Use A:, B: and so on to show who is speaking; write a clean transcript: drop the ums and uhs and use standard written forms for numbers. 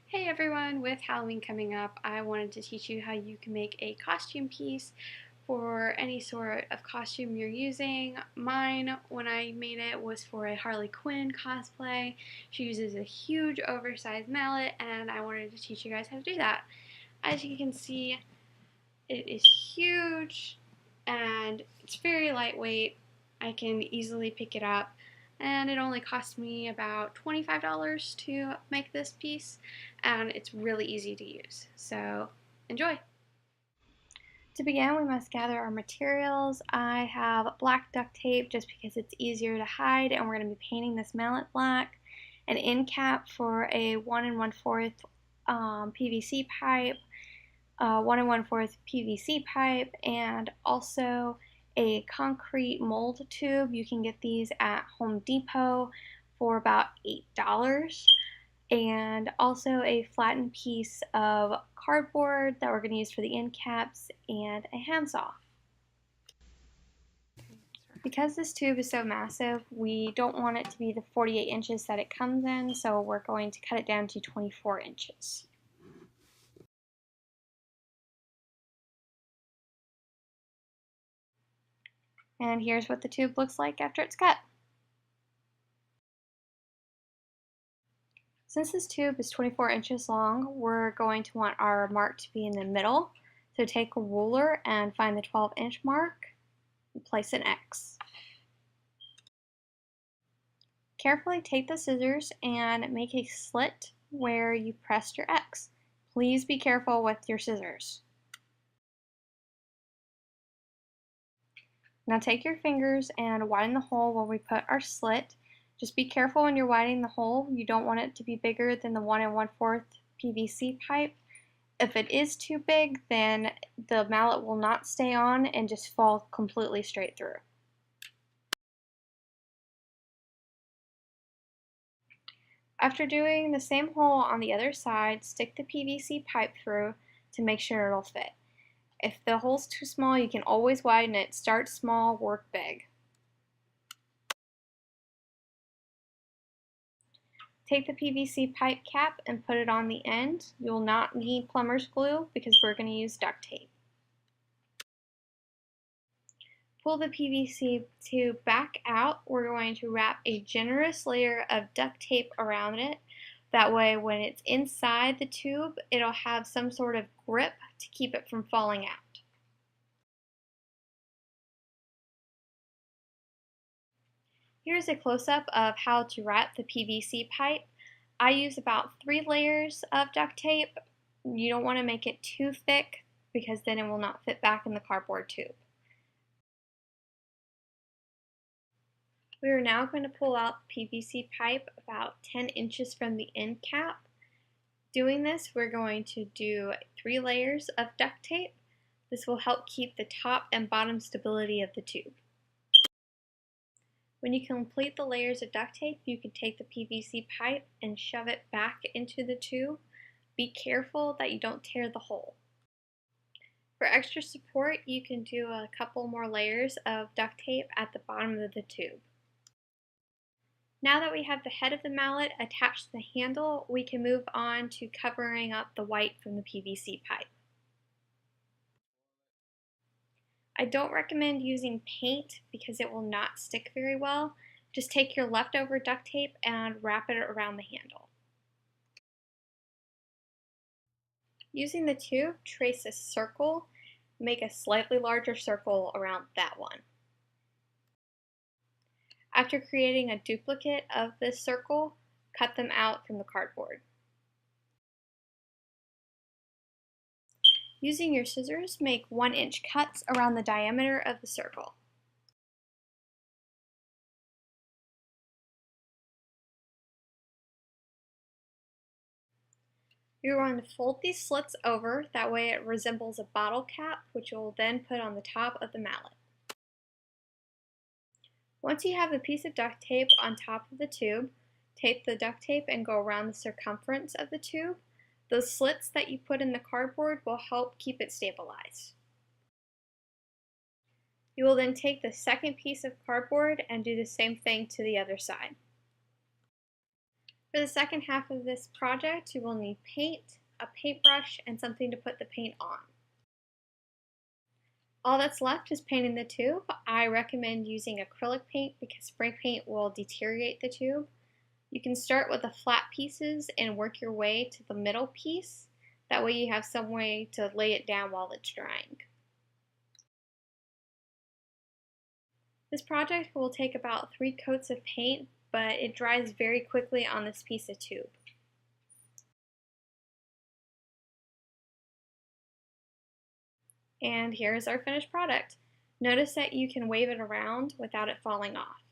A: Hey everyone, with Halloween coming up, I wanted to teach you how you can make a costume piece for any sort of costume you're using. Mine, when I made it, was for a Harley Quinn cosplay. She uses a huge oversized mallet, and I wanted to teach you guys how to do that. As you can see, it is huge and it's very lightweight. I can easily pick it up, and it only cost me about $25 to make this piece, and it's really easy to use. So enjoy! To begin, we must gather our materials. I have black duct tape just because it's easier to hide, and we're going to be painting this mallet black. An end cap for a 1 1/4 PVC pipe, 1 1/4 PVC pipe, and also a concrete mold tube. You can get these at Home Depot for about $8. And also a flattened piece of cardboard that we're going to use for the end caps, and a handsaw. Because this tube is so massive, we don't want it to be the 48 inches that it comes in, so we're going to cut it down to 24 inches. And here's what the tube looks like after it's cut. Since this tube is 24 inches long, we're going to want our mark to be in the middle. So take a ruler and find the 12-inch mark and place an X. Carefully take the scissors and make a slit where you pressed your X. Please be careful with your scissors. Now take your fingers and widen the hole where we put our slit. Just be careful when you're widening the hole. You don't want it to be bigger than the 1 1/4 PVC pipe. If it is too big, then the mallet will not stay on and just fall completely straight through. After doing the same hole on the other side, stick the PVC pipe through to make sure it'll fit. If the hole's too small, you can always widen it. Start small, work big. Take the PVC pipe cap and put it on the end. You'll not need plumber's glue because we're going to use duct tape. Pull the PVC tube back out. We're going to wrap a generous layer of duct tape around it. That way when it's inside the tube, it'll have some sort of grip to keep it from falling out. Here's a close-up of how to wrap the PVC pipe. I use about 3 layers of duct tape. You don't want to make it too thick because then it will not fit back in the cardboard tube. We are now going to pull out the PVC pipe about 10 inches from the end cap. Doing this, we're going to do 3 layers of duct tape. This will help keep the top and bottom stability of the tube. When you complete the layers of duct tape, you can take the PVC pipe and shove it back into the tube. Be careful that you don't tear the hole. For extra support, you can do a couple more layers of duct tape at the bottom of the tube. Now that we have the head of the mallet attached to the handle, we can move on to covering up the white from the PVC pipe. I don't recommend using paint because it will not stick very well. Just take your leftover duct tape and wrap it around the handle. Using the tube, trace a circle, make a slightly larger circle around that one. After creating a duplicate of this circle, cut them out from the cardboard. Using your scissors, make 1-inch cuts around the diameter of the circle. You're going to fold these slits over, that way it resembles a bottle cap, which you will then put on the top of the mallet. Once you have a piece of duct tape on top of the tube, tape the duct tape and go around the circumference of the tube. Those slits that you put in the cardboard will help keep it stabilized. You will then take the second piece of cardboard and do the same thing to the other side.
B: For the second half of this project, you will need paint, a paintbrush, and something to put the paint on. All that's left is painting the tube. I recommend using acrylic paint because spray paint will deteriorate the tube. You can start with the flat pieces and work your way to the middle piece. That way you have some way to lay it down while it's drying. This project will take about 3 coats of paint, but it dries very quickly on this piece of tube. And here's our finished product. Notice that you can wave it around without it falling off.